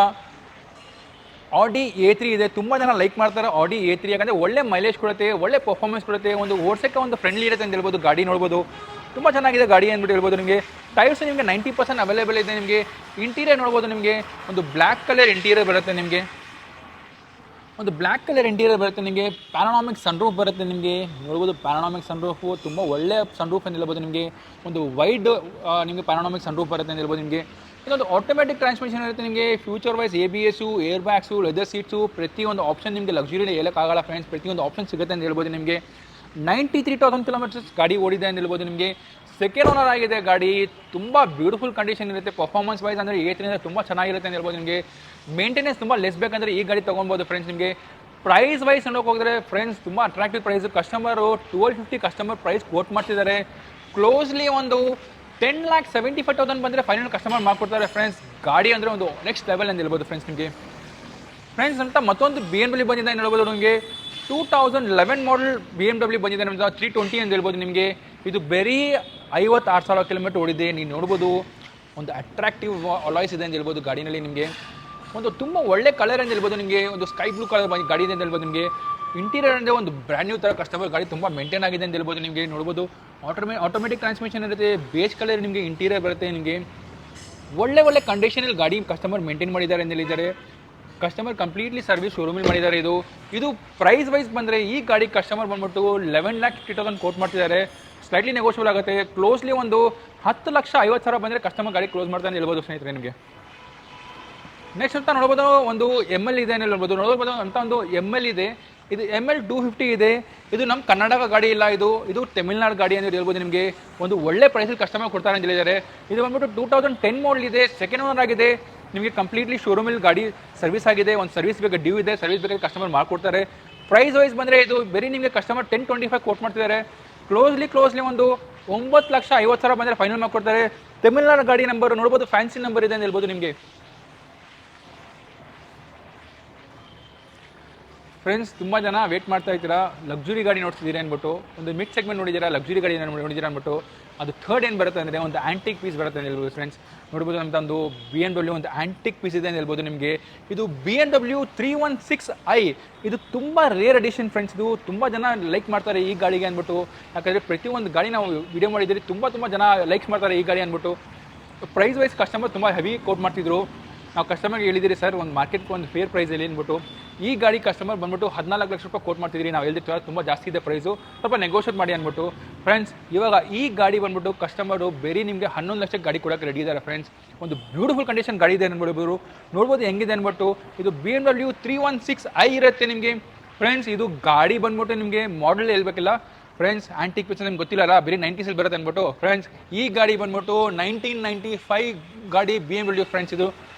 Audi A3 ಇದೆ. ತುಂಬ ಜನ ಲೈಕ್ ಮಾಡ್ತಾರೆ Audi A3 ಯಾಕಂದರೆ ಒಳ್ಳೆ ಮೈಲೇಜ್ ಕೊಡುತ್ತೆ, ಒಳ್ಳೆ ಪರ್ಫಾರ್ಮೆನ್ಸ್ ಕೊಡುತ್ತೆ, ಒಂದು ಓಡ್ಸೋಕ್ಕೆ ಒಂದು ಫ್ರೆಂಡ್ಲಿ ಇರುತ್ತೆ ಅಂತ ಹೇಳ್ಬೋದು. ಗಾಡಿ ನೋಡ್ಬೋದು ತುಂಬ ಚೆನ್ನಾಗಿದೆ ಗಾಡಿ ಅಂದ್ಬಿಟ್ಟು ಹೇಳ್ಬೋದು. ನಿಮಗೆ ಟೈರ್ಸ್ ನಿಮಗೆ 90% ಅವೈಲೇಬಲ್ ಇದೆ. ನಿಮಗೆ ಇಂಟೀರಿಯರ್ ನೋಡ್ಬೋದು. ನಿಮಗೆ ಒಂದು ಬ್ಲ್ಯಾಕ್ ಕಲರ್ ಇಂಟೀರಿಯರ್ ಬರುತ್ತೆ. ನಿಮಗೆ ನಿಮಗೆ ಪ್ಯಾನೋರಾಮಿಕ್ ಸನ್ರೂಫ್ ಬರುತ್ತೆ. ನಿಮಗೆ ನೋಡ್ಬೋದು ಪ್ಯಾನೋರಾಮಿಕ್ ಸನ್ರೂಫು ತುಂಬ ಒಳ್ಳೆ ಸನ್ರೂಫ್ ಅಂತ ಹೇಳ್ಬೋದು. ನಿಮಗೆ ಒಂದು ವೈಡ್ ನಿಮಗೆ ಪ್ಯಾನೋರಾಮಿಕ್ ಸನ್ರೂಫ್ ಬರುತ್ತೆ ಅಂತ ಹೇಳ್ಬೋದು. ನಿಮಗೆ ಇದೊಂದು ಆಟೋಮೆಟಿಕ್ ಟ್ರಾನ್ಸ್ಮಿಷನ್ ಇರುತ್ತೆ. ನಿಮಗೆ future wise ABS, air bags, leather seats ಪ್ರತಿಯೊಂದು ಆಪ್ಷನ್ ನಿಮಗೆ ಲಕ್ಸುರಿಯಲ್ಲಿ ಹೇಳೋಕ್ಕಾಗಲ್ಲ ಫ್ರೆಂಡ್ಸ್. ಪ್ರತಿಯೊಂದು ಆಪ್ಷನ್ ಸಿಗುತ್ತೆ ಅಂತ ಹೇಳ್ಬೋದು. ನಿಮಗೆ 93,000 ಕಿಲೋಮೀಟರ್ಸ್ ಗಾಡಿ ಓಡಿದೆ ಅಂತ ಹೇಳ್ಬೋದು. ನಿಮಗೆ ಸೆಕೆಂಡ್ ಓನರ್ ಆಗಿದೆ ಗಾಡಿ. ತುಂಬ ಬ್ಯೂಟಿಫುಲ್ ಕಂಡೀಷನ್ ಇರುತ್ತೆ. ಪರ್ಫಾರ್ಮೆನ್ಸ್ ವೈಸ್ ಅಂದರೆ A3 ತುಂಬ ಚೆನ್ನಾಗಿರುತ್ತೆ ಅಂತ ಹೇಳ್ಬೋದು. ನಿಮಗೆ ಮೇಂಟೆನೆನ್ಸ್ ತುಂಬ ಲೆಸ್ ಬೇಕಂದರೆ ಈ ಗಾಡಿ ತೊಗೊಬೋದು ಫ್ರೆಂಡ್ಸ್. ನಿಮಗೆ ಪ್ರೈಸ್ ವೈಸ್ ನೋಡೋಕೆ ಹೋದರೆ ಫ್ರೆಂಡ್ಸ್ ತುಂಬ attractive price. Customer 1250 customer price quote ಮಾಡ್ತಿದ್ದಾರೆ. ಕ್ಲೋಸ್ಲಿ ಒಂದು 10,75,000 ಬಂದರೆ ಫೈನಲ್ ಕಸ್ಟಮರ್ ಮಾಡ್ಕೊಡ್ತಾರೆ ಫ್ರೆಂಡ್ಸ್. ಗಾಡಿ ಅಂದರೆ ಒಂದು ನೆಕ್ಸ್ಟ್ ಲೆವೆಲ್ ಅಂತ ಹೇಳ್ಬೋದು ಫ್ರೆಂಡ್ಸ್ ನಿಮಗೆ. ಫ್ರೆಂಡ್ಸ್ ಅಂತ ಮತ್ತೊಂದು BMW ಬಂದಿದೆ ಅಂತ ಹೇಳ್ಬೋದು ನಿಮಗೆ. 2011 ಮಾಡಲ್ BMW ಬಂದಿದೆ ನಮ್ದು 320 ಅಂತ ಹೇಳ್ಬೋದು ನಿಮಗೆ. ಇದು ಬರೀ 56,000 ಕಿಲೋಮೀಟರ್ ಓಡಿದೆ. ನೀವು ನೋಡ್ಬೋದು ಒಂದು ಅಟ್ರಾಕ್ಟಿವ್ ಅಲಾಯ್ಸ್ ಇದೆ ಅಂತ ಹೇಳ್ಬೋದು ಗಾಡಿನಲ್ಲಿ ನಿಮಗೆ. ಒಂದು ತುಂಬ ಒಳ್ಳೆ ಕಲರ್ ಅಂತ ಹೇಳ್ಬೋದು ನಿಮಗೆ. ಒಂದು ಸ್ಕೈ ಬ್ಲೂ ಕಲರ್ ಗಾಡಿ ಇದೆ ಅಂತ ಹೇಳ್ಬೋದು ನಿಮಗೆ. ಇಂಟೀರಿಯರ್ ಅಂದರೆ ಒಂದು ಬ್ರ್ಯಾಂಡ್ ನ್ಯೂ ಥರ ಕಸ್ಟಮರ್ ಗಾಡಿ ತುಂಬ ಮೇಂಟೈನ್ ಆಗಿದೆ ಅಂತ ಹೇಳ್ಬೋದು ನಿಮಗೆ. ನೋಡ್ಬೋದು ಆಟೋಮೆಟಿಕ್ ಟ್ರಾನ್ಸ್ಮಿಷನ್ ಇರುತ್ತೆ, ಬೇಸ್ ಕಲರ್ ನಿಮಗೆ ಇಂಟೀರಿಯರ್ ಬರುತ್ತೆ ನಿಮಗೆ. ಒಳ್ಳೆ ಕಂಡೀಷನಲ್ಲಿ ಗಾಡಿ ಕಸ್ಟಮರ್ ಮೇಂಟೈನ್ ಮಾಡಿದ್ದಾರೆ ಅಂತ ಹೇಳಿದ್ದಾರೆ. ಕಸ್ಟಮರ್ ಕಂಪ್ಲೀಟ್ಲಿ ಸರ್ವಿಸ್ ಶೋರೂಮಲ್ಲಿ ಮಾಡಿದ್ದಾರೆ. ಇದು ಪ್ರೈಸ್ ವೈಸ್ ಬಂದರೆ ಈ ಗಾಡಿ ಕಸ್ಟಮರ್ ಬಂದ್ಬಿಟ್ಟು 11,50,000 ಕೋಟ್ ಮಾಡ್ತಿದ್ದಾರೆ. ಸ್ಲೈಟ್ಲಿ ನೆಗೋಷಿಯಬಲ್ ಆಗುತ್ತೆ. ಕ್ಲೋಸ್ಲಿ ಒಂದು 10,50,000 ಬಂದರೆ ಕಸ್ಟಮರ್ ಗಾಡಿ ಕ್ಲೋಸ್ ಮಾಡ್ತಾರೆ ಅಂತ ಹೇಳ್ಬೋದು ಸ್ನೇಹಿತರೆ ನಿಮಗೆ. ನೆಕ್ಸ್ಟ್ ಅಂತ ನೋಡ್ಬೋದು ಒಂದು ML ಇದೆ ಅಂತ ನೋಡ್ಬೋದು ಅಂತ ಒಂದು ML ಇದೆ. ಇದು ML 250 ಇದೆ. ಇದು ನಮ್ಮ ಕರ್ನಾಟಕ ಗಾಡಿ ಇಲ್ಲ, ಇದು ತಮಿಳ್ನಾಡು ಗಾಡಿ ಅಂತ ಹೇಳ್ಬೋದು ನಿಮಗೆ. ಒಂದು ಒಳ್ಳೆ ಪ್ರೈಸಲ್ಲಿ ಕಸ್ಟಮರ್ ಕೊಡ್ತಾರೆ ಅಂತ ಹೇಳಿದ್ದಾರೆ. ಇದು ಬಂದ್ಬಿಟ್ಟು 2010 ಮಾಡಲ್ ಇದೆ, ಸೆಕೆಂಡ್ ಓನರ್ ಆಗಿದೆ. ನಿಮಗೆ ಕಂಪ್ಲೀಟ್ಲಿ ಶೋರೂಮಲ್ಲಿ ಗಾಡಿ ಸರ್ವಿಸ್ ಆಗಿದೆ. ಒಂದು ಸರ್ವಿಸ್ ಬೇಕಾದ ಡ್ಯೂ ಇದೆ, ಸರ್ವಿಸ್ ಬೇಕಾದ್ರೆ ಕಸ್ಟಮರ್ ಮಾಡ್ಕೊಡ್ತಾರೆ. ಪ್ರೈಸ್ ವೈಸ್ ಬಂದರೆ ಇದು ಬರೀ ನಿಮಗೆ ಕಸ್ಟಮರ್ 10,25 ಕೋಟ್ ಮಾಡ್ತಿದ್ದಾರೆ. ಕ್ಲೋಸ್ಲಿ ಒಂದು 9,50,000 ಬಂದರೆ ಫೈನಲ್ ಮಾಡ್ಕೊಡ್ತಾರೆ. ತಮಿಳ್ನಾಡು ಗಾಡಿ ನಂಬರ್ ನೋಡ್ಬೋದು, ಫ್ಯಾನ್ಸಿ ನಂಬರ್ ಇದೆ ಅಂತ ಹೇಳ್ಬೋದು ನಿಮಗೆ. ಫ್ರೆಂಡ್ಸ್ ತುಂಬ ಜನ ವೇಟ್ ಮಾಡ್ತಾ ಇದ್ದೀರಾ, ಲಕ್ಸುರಿ ಗಾಡಿ ನೋಡ್ತಿದ್ದೀರಾ ಅಂದ್ಬಿಟ್ಟು. ಒಂದು ಮಿಡ್ ಸೆಗ್ಮೆಂಟ್ ನೋಡಿದ್ದೀರಾ, ಲಕ್ಸುರಿ ಗಾಡಿ ನೋಡಿದ್ದೀರಾ ಅಂದ್ಬಿಟ್ಟು. ಅದು ಥರ್ಡ್ ಏನು ಬರುತ್ತೆ ಅಂದರೆ ಒಂದು ಆ್ಯಂಟಿಕ್ ಪೀಸ್ ಬರುತ್ತೆ ಅಂತ ಹೇಳ್ಬೋದು ಫ್ರೆಂಡ್ಸ್. ನೋಡ್ಬೋದು ನಮ್ಮದೊಂದು BMW ಒಂದು ಆ್ಯಂಟಿಕ್ ಪೀಸ್ ಇದೆ ಅಂತ ಹೇಳ್ಬೋದು ನಿಮಗೆ. ಇದು BMW 316i. ಇದು ತುಂಬ ರೇರ್ ಎಡಿಷನ್ ಫ್ರೆಂಡ್ಸ್. ಇದು ತುಂಬ ಜನ ಲೈಕ್ ಮಾಡ್ತಾರೆ ಈ ಗಾಡಿಗೆ ಅಂದ್ಬಿಟ್ಟು. ಯಾಕಂದರೆ ಪ್ರತಿಯೊಂದು ಗಾಡಿ ನಾವು ವಿಡಿಯೋ ಮಾಡಿದ್ದೀರಿ, ತುಂಬ ಜನ ಲೈಕ್ಸ್ ಮಾಡ್ತಾರೆ ಈ ಗಾಡಿ ಅಂದ್ಬಿಟ್ಟು. ಪ್ರೈಸ್ ವೈಸ್ ಕಸ್ಟಮರ್ ತುಂಬ ಹೆವಿ ಕೋಟ್ ಮಾಡ್ತಿದ್ರು. ನಾವು ಕಸ್ಟಮರ್ಗೆ ಹೇಳಿದಿರಿ ಸರ್ ಒಂದು ಮಾರ್ಕೆಟ್ಗೆ ಒಂದು ಫೇರ್ ಪ್ರೈಸಲ್ಲಿ ಅಂದ್ಬಿಟ್ಟು. ಈ ಗಾಡಿ ಕಸ್ಟಮರ್ ಬಂದ್ಬಿಟ್ಟು 14 ಲಕ್ಷ ರೂಪಾಯಿ ಕೋಟ್ ಮಾಡ್ತಿದ್ರಿ. ನಾವು ಹೇಳ್ದಿರ್ತೀವಿ ತುಂಬ ಜಾಸ್ತಿ ಇದೆ ಪ್ರೈಸು, ಸ್ವಲ್ಪ ನೆಗೋಷಿಯೇಟ್ ಮಾಡಿ ಅಂದ್ಬಿಟ್ಟು. ಫ್ರೆಂಡ್ಸ್ ಇವಾಗ ಈ ಗಾಡಿ ಬಂದ್ಬಿಟ್ಟು ಕಸ್ಟಮರು ಬೇರೆ ನಿಮಗೆ 11 ಲಕ್ಷಕ್ಕೆ ಗಾಡಿ ಕೊಡೋಕ್ಕೆ ರೆಡಿ ಇದ್ದಾರೆ ಫ್ರೆಂಡ್ಸ್. ಒಂದು ಬ್ಯೂಟಿಫುಲ್ ಕಂಡೀಷನ್ ಗಾಡಿ ಇದೆ ಅಂದ್ಬಿಟ್ಟು. ನೋಡ್ಬೋದು ಹೆಂಗಿದೆ ಅಂದ್ಬಿಟ್ಟು. ಇದು BMW 316i ಇರುತ್ತೆ ನಿಮಗೆ ಫ್ರೆಂಡ್ಸ್. ಇದು ಗಾಡಿ ಬಂದ್ಬಿಟ್ಟು ನಿಮಗೆ ಮಾಡಲ್ ಹೇಳ್ಬೇಕಿಲ್ಲ ಫ್ರೆಂಡ್ಸ್. ಆ್ಯಂಟಿಕ್ ಪೀಸ್ ನಿಮ್ಗೆ ಗೊತ್ತಿಲ್ಲ, ಬರೀ 90s ಬರುತ್ತೆ ಅಂದ್ಬಿಟ್ಟು. ಫ್ರೆಂಡ್ಸ್ ಈ ಗಾಡಿ ಬಂದ್ಬಿಟ್ಟು 1995 ಗಾಡಿ BMW ಫ್ರೆಂಡ್ಸ್. ಇದು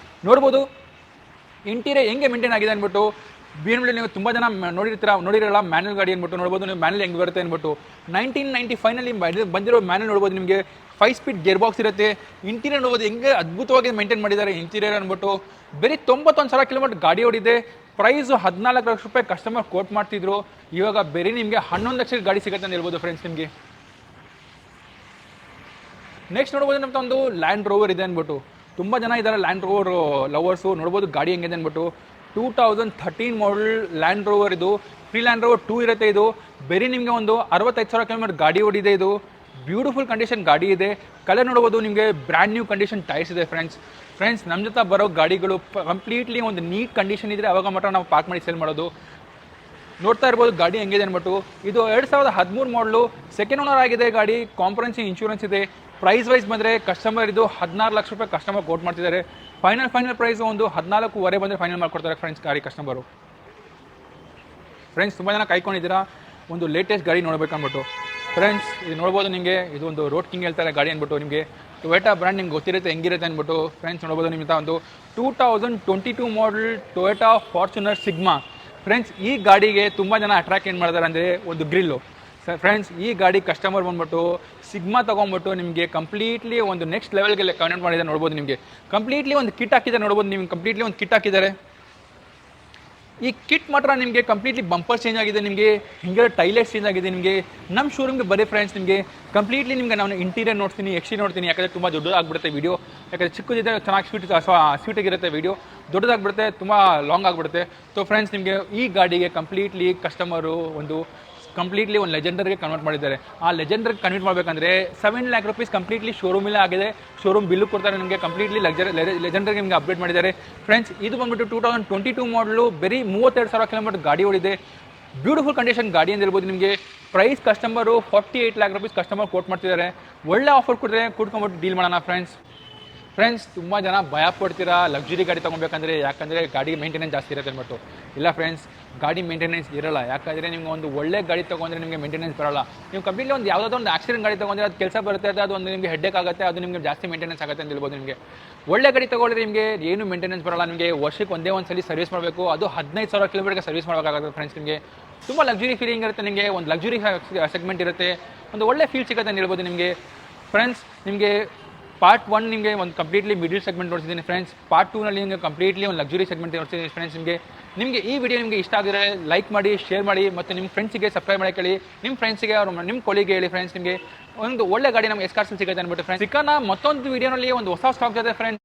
ನೋಡ್ಬೋದು ಇಂಟೀರಿಯರ್ ಹೆಂಗೆ ಮೇಂಟೈನ್ ಆಗಿದೆ ಅಂದ್ಬಿಟ್ಟು. BMW ನೀವು ತುಂಬ ಜನ ನೋಡಿರಲ್ಲ ಮ್ಯಾನುವಲ್ ಗಾಡಿ ಅಂದ್ಬಿಟ್ಟು. ನೋಡ್ಬೋದು ನೀವು ಮ್ಯಾನುವಲ್ ಹೆಂಗೆ ಬರುತ್ತೆ ಅಂದ್ಬಿಟ್ಟು. 1995ನಲ್ಲಿ ಬಂದಿರೋ ಮ್ಯಾನುವಲ್ ನೋಡ್ಬೋದು ನಿಮಗೆ. 5 ಸ್ಪೀಡ್ ಗೇರ್ ಬಾಕ್ಸ್ ಇರುತ್ತೆ. ಇಂಟೀರಿಯರ್ ನೋಡ್ಬೋದು ಹೆಂಗೆ ಅದ್ಭುತವಾಗಿ ಮೇಂಟೈನ್ ಮಾಡಿದ್ದಾರೆ ಇಂಟೀರಿಯರ್ ಅಂದ್ಬಿಟ್ಟು. ಬರೀ 91,000 ಕಿಲೋಮೀಟರ್ ಗಾಡಿ ಓಡಿದೆ. ಪ್ರೈಸು 14 ಲಕ್ಷ ರೂಪಾಯಿ ಕಸ್ಟಮರ್ ಕೋಟ್ ಮಾಡ್ತಿದ್ರು. ಇವಾಗ ಬೇರೆ ನಿಮಗೆ 11 ಲಕ್ಷಕ್ಕೆ ಗಾಡಿ ಸಿಗುತ್ತೆ ಅಂತ ಹೇಳ್ಬೋದು ಫ್ರೆಂಡ್ಸ್ ನಿಮಗೆ. ನೆಕ್ಸ್ಟ್ ನೋಡ್ಬೋದು ನಮ್ದು ಒಂದು ಲ್ಯಾಂಡ್ ರೋವರ್ ಇದೆ ಅಂದ್ಬಿಟ್ಟು. ತುಂಬ ಜನ ಇದ್ದಾರೆ ಲ್ಯಾಂಡ್ ರೋವರ್ ಲವರ್ಸು. ನೋಡ್ಬೋದು ಗಾಡಿ ಹೆಂಗಿದೆ ಅಂದ್ಬಿಟ್ಟು. 2013 ಮಾಡಲ್ ಲ್ಯಾಂಡ್ ರೋವರ್. ಇದು ಫ್ರೀ ಲ್ಯಾಂಡ್ ರೋವರ್ 2 ಇರುತ್ತೆ. ಇದು ಬರೀ ನಿಮಗೆ ಒಂದು 65,000 ಕಿಲೋಮೀಟರ್ ಗಾಡಿ ಓಡಿದೆ. ಇದು ಬ್ಯೂಟಿಫುಲ್ ಕಂಡೀಷನ್ ಗಾಡಿ ಇದೆ. ಕಲರ್ ನೋಡ್ಬೋದು ನಿಮಗೆ ಬ್ರ್ಯಾಂಡ್ ನ್ಯೂ ಕಂಡೀಷನ್ ಟೈರ್ಸ್ ಇದೆ ಫ್ರೆಂಡ್ಸ್ ನಮ್ಮ ಜೊತೆ ಬರೋ ಗಾಡಿಗಳು ಕಂಪ್ಲೀಟ್ಲಿ ಒಂದು ನೀಟ್ ಕಂಡೀಷನ್ ಇದ್ದರೆ ಅವಾಗ ಮಾತ್ರ ನಾವು ಪಾರ್ಕ್ ಮಾಡಿ ಸೇಲ್ ಮಾಡೋದು. ನೋಡ್ತಾ ಇರ್ಬೋದು ಗಾಡಿ ಹೆಂಗಿದೆ ಅಂದ್ಬಿಟ್ಟು. ಇದು 2013 ಮಾಡಲು, ಸೆಕೆಂಡ್ ಓನರ್ ಆಗಿದೆ ಗಾಡಿ. ಕಾಂಪ್ರಹೆನ್ಸಿವ್ ಇನ್ಶೂರೆನ್ಸ್ ಇದೆ. ಪ್ರೈಸ್ ವೈಸ್ ಬಂದರೆ ಕಸ್ಟಮರ್ ಇದು 16 ಲಕ್ಷ ರೂಪಾಯಿ ಕಸ್ಟಮರ್ ಕೋಟ್ ಮಾಡ್ತಿದ್ದಾರೆ. ಫೈನಲ್ ಪ್ರೈಸ್ ಒಂದು 14.25 ಬಂದರೆ ಫೈನಲ್ ಮಾಡ್ಕೊಡ್ತಾರೆ ಫ್ರೆಂಡ್ಸ್ ಗಾಡಿ ಕಸ್ಟಮರು. ಫ್ರೆಂಡ್ಸ್ ತುಂಬ ಜನ ಕಾಯ್ಕೊಂಡಿದ್ದೀರಾ ಒಂದು ಲೇಟೆಸ್ಟ್ ಗಾಡಿ ನೋಡ್ಬೇಕಂದ್ಬಿಟ್ಟು. ಫ್ರೆಂಡ್ಸ್ ಇದು ನೋಡ್ಬೋದು ನಿಮಗೆ. ಇದು ಒಂದು ರೋಡ್ ಕಿಂಗ್ ಹೇಳ್ತಾರೆ ಗಾಡಿ ಅಂದ್ಬಿಟ್ಟು. ನಿಮಗೆ ಟೊಯೋಟಾ ಬ್ರ್ಯಾಂಡ್ ನಿಮ್ಗೆ ಗೊತ್ತಿರುತ್ತೆ ಹೆಂಗಿರುತ್ತೆ ಅಂದ್ಬಿಟ್ಟು. ಫ್ರೆಂಡ್ಸ್ ನೋಡ್ಬೋದು ನಿಮ್ಗೆ ಒಂದು 2022 ಮಾಡಲ್ ಟೊಯೋಟಾ ಫಾರ್ಚುನರ್ ಸಿಗ್ಮಾ. ಫ್ರೆಂಡ್ಸ್ ಈ ಗಾಡಿಗೆ ತುಂಬ ಜನ ಅಟ್ರಾಕ್ಟ್ ಏನು ಮಾಡ್ತಾರೆ ಅಂದರೆ ಒಂದು ಗ್ರಿಲ್ಲು. ಫ್ರೆಂಡ್ಸ್ ಈ ಗಾಡಿ ಕಸ್ಟಮರ್ ಬಂದ್ಬಿಟ್ಟು ಸಿಗ್ಮಾ ತೊಗೊಂಡ್ಬಿಟ್ಟು ನಿಮಗೆ ಕಂಪ್ಲೀಟ್ಲಿ ಒಂದು ನೆಕ್ಸ್ಟ್ ಲೆವೆಲ್ಗೆ ಕನೆಕ್ಟ್ ಮಾಡಿದ್ದಾರೆ. ನೋಡ್ಬೋದು ನಿಮಗೆ ಕಂಪ್ಲೀಟ್ಲಿ ಒಂದು ಕಿಟ್ ಹಾಕಿದ್ದಾರೆ. ನೋಡ್ಬೋದು ನಿಮ್ಗೆ ಕಂಪ್ಲೀಟ್ಲಿ ಒಂದು ಕಿಟ್ ಹಾಕಿದ್ದಾರೆ. ಈ ಕಿಟ್ ಮಾತ್ರ ನಿಮಗೆ ಕಂಪ್ಲೀಟ್ಲಿ ಬಂಪರ್ ಚೇಂಜ್ ಆಗಿದೆ. ನಿಮಗೆ ಹಿಂಗೆ ಟೈಲೆಟ್ ಚೇಂಜ್ ಆಗಿದೆ. ನಿಮಗೆ ನಮ್ಮ ಶೋರೂಮ್ಗೆ ಬರೀ ಫ್ರೆಂಡ್ಸ್ ನಿಮಗೆ ಕಂಪ್ಲೀಟ್ಲಿ ನಿಮಗೆ ನಾನು ಇಂಟೀರಿಯರ್ ನೋಡ್ತೀನಿ, ಎಕ್ಸ್ಟೀರಿಯರ್ ನೋಡ್ತೀನಿ. ಯಾಕಂದರೆ ತುಂಬ ದೊಡ್ಡದಾಗ್ಬಿಡುತ್ತೆ ವೀಡಿಯೋ. ಯಾಕಂದರೆ ಚಿಕ್ಕದಿದ್ದರೆ ಚೆನ್ನಾಗಿ ಸ್ವೀಟಾಗಿರುತ್ತೆ ವೀಡಿಯೋ. ದೊಡ್ಡದಾಗ್ಬಿಡುತ್ತೆ, ತುಂಬ ಲಾಂಗ್ ಆಗಿಬಿಡುತ್ತೆ. ಸೊ ಫ್ರೆಂಡ್ಸ್ ನಿಮಗೆ ಈ ಗಾಡಿಗೆ ಕಂಪ್ಲೀಟ್ಲಿ ಕಸ್ಟಮರು ಒಂದು ಲೆಜೆಂಡರ್ಗೆ ಕನ್ವರ್ಟ್ ಮಾಡಿದ್ದಾರೆ. ಆ ಲೆಜೆಂಡರ್ಗೆ ಕನ್ವರ್ಟ್ ಮಾಡಬೇಕಂದ್ರೆ 7 ಲ್ಯಾಕ್ ರುಪೀಸ್ ಕಂಪ್ಲೀಟ್ಲಿ ಶೋರೂಮಲ್ಲೇ ಆಗಿದೆ. ಶೋರೂಮ್ ಬಿಲ್ಲು ಕೊಡ್ತಾರೆ ನಿಮಗೆ. ಕಂಪ್ಲೀಟ್ಲಿ ಲೆಜೆಂಡರ್ಗೆ ನಿಮಗೆ ಅಪ್ಡೇಟ್ ಮಾಡಿದ್ದಾರೆ ಫ್ರೆಂಡ್ಸ್. ಇದು ಬಂದ್ಬಿಟ್ಟು 2022 ಮಾಡಲು ಬರೀ 32,000 ಕಿಲೋಮೀಟರ್ ಗಾಡಿ ಓಡಿದೆ. ಬ್ಯೂಟಿಫುಲ್ ಕಂಡೀಷನ್ ಗಾಡಿ ಅಂತ ಹೇಳ್ಬೋದು ನಿಮಗೆ. Price customer 48 lakh rupees customer quote ಮಾಡ್ತಿದ್ದಾರೆ. ಒಳ್ಳೆ ಆಫರ್ ಕೊಟ್ಟರೆ ಕೂಡ್ಕೊಂಡ್ಬಿಟ್ಟು ಡೀಲ್ ಮಾಡೋಣ ಫ್ರೆಂಡ್ಸ್. ಫ್ರೆಂಡ್ಸ್ ತುಂಬ ಜನ ಭಯ ಪಡ್ತೀರಾ ಲಕ್ಸುರಿ ಗಾಡಿ ತೊಗೊಬೇಕಂದ್ರೆ, ಯಾಕಂದರೆ ಗಾಡಿ ಮೇಂಟೆನೆನ್ಸ್ ಜಾಸ್ತಿ ಇರುತ್ತೆ ಅಂದ್ಬಿಟ್ಟು. ಇಲ್ಲ ಫ್ರೆಂಡ್ಸ್, ಗಾಡಿ ಮೇಂಟೆನೆನ್ಸ್ ಇರಲ್ಲ. ಯಾಕಂದರೆ ನಿಮ್ಗೆ ಒಂದು ಒಳ್ಳೆ ಗಾಡಿ ತೊಗೊಂಡ್ರೆ ನಿಮಗೆ ಮೇಂಟೆನೆನ್ಸ್ ಬರಲ್ಲ. ನೀವು ಕಂಪ್ಲೀಟ್ಲಿ ಒಂದು ಯಾವುದಾದ್ರು ಒಂದು ಆಕ್ಸಿಡೆಂಟ್ ಗಾಡಿ ತೊಗೊಂಡ್ರೆ ಅದು ಕೆಲಸ ಬರುತ್ತೆ, ಅದು ಒಂದು ನಿಮಗೆ ಹೆಡ್ಡೇಕ್ ಆಗುತ್ತೆ, ಅದು ನಿಮಗೆ ಜಾಸ್ತಿ ಮೇಂಟೆನೆನ್ಸ್ ಆಗುತ್ತೆ ಅಂತ ಹೇಳ್ಬೋದು. ನಿಮಗೆ ಒಳ್ಳೆ ಗಾಡಿ ತೊಗೊಂಡ್ರೆ ನಿಮಗೆ ಏನು ಮೇಂಟೆನೆನ್ಸ್ ಬರಲ್ಲ. ನಿಮಗೆ ವರ್ಷಕ್ಕೆ ಒಂದೇ ಒಂದು ಸಲ ಸರ್ವಿಸ್ ಮಾಡಬೇಕು, ಅದು 15,000 ಕಿಲೋಮೀಟರ್ಗೆ ಸರ್ವಿಸ್ ಮಾಡಬೇಕಾಗುತ್ತೆ ಫ್ರೆಂಡ್ಸ್. ನಿಮಗೆ ತುಂಬ ಲಕ್ಸುರಿ ಫೀಲಿಂಗ್ ಇರುತ್ತೆ, ನಿಮಗೆ ಒಂದು ಲಕ್ಸುರಿ ಸೆಗ್ಮೆಂಟ್ ಇರುತ್ತೆ, ಒಂದು ಒಳ್ಳೆ ಫೀಲ್ ಸಿಗುತ್ತೆ ಅಂತ ಹೇಳ್ಬೋದು ನಿಮಗೆ. ಫ್ರೆಂಡ್ಸ್, ನಿಮಗೆ ಪಾರ್ಟ್ 1 ನಿಮಗೆ ಒಂದು ಕಂಪ್ಲೀಟ್ಲಿ ಮಿಡಲ್ ಸೆಗ್ಮೆಂಟ್ ನೋಡ್ತಿದ್ದೀನಿ ಫ್ರೆಂಡ್ಸ್. ಪಾರ್ಟ್ 2ನಲ್ಲಿ ನಿಮಗೆ ಕಂಪ್ಲೀಟ್ಲಿ ಒಂದು ಲಕ್ಸುರಿ ಸೆಗ್ಮೆಂಟ್ ನೋಡ್ತಿದ್ದೀನಿ ಫ್ರೆಂಡ್ಸ್. ನಿಮಗೆ ಈ ವಿಡಿಯೋ ನಿಮಗೆ ಇಷ್ಟ ಆಗಿದ್ರೆ ಲೈಕ್ ಮಾಡಿ, ಶೇರ್ ಮಾಡಿ, ಮತ್ತು ನಿಮ್ಮ ಫ್ರೆಂಡ್ಸಿಗೆ ಸಬ್ಸ್ಕ್ರೈಬ್ ಮಾಡಿ ಕೇಳಿ, ನಿಮ್ಮ ಫ್ರೆಂಡ್ಸಿಗೆ ಅವ್ರು ನಿಮ್ಮ ಕೊಲಿಗೆ ಹೇಳಿ ಫ್ರೆಂಡ್ಸ್. ನಿಮಗೆ ಒಂದು ಒಳ್ಳೆ ಗಾಡಿ ನಮಗೆ ಎಸ್ ಕಾರ್ಸಲ್ಲಿ ಸಿಗುತ್ತೆ ಅಂದ್ಬಿಟ್ಟು ಫ್ರೆಂಡ್ಸ್. ಸಿಕ್ಕನ ಮತ್ತೊಂದು ವಿಡಿಯೋನಲ್ಲಿ ಒಂದು ಹೊಸ ಸ್ಟಾಕ್ ಜೊತೆ ಫ್ರೆಂಡ್ಸ್.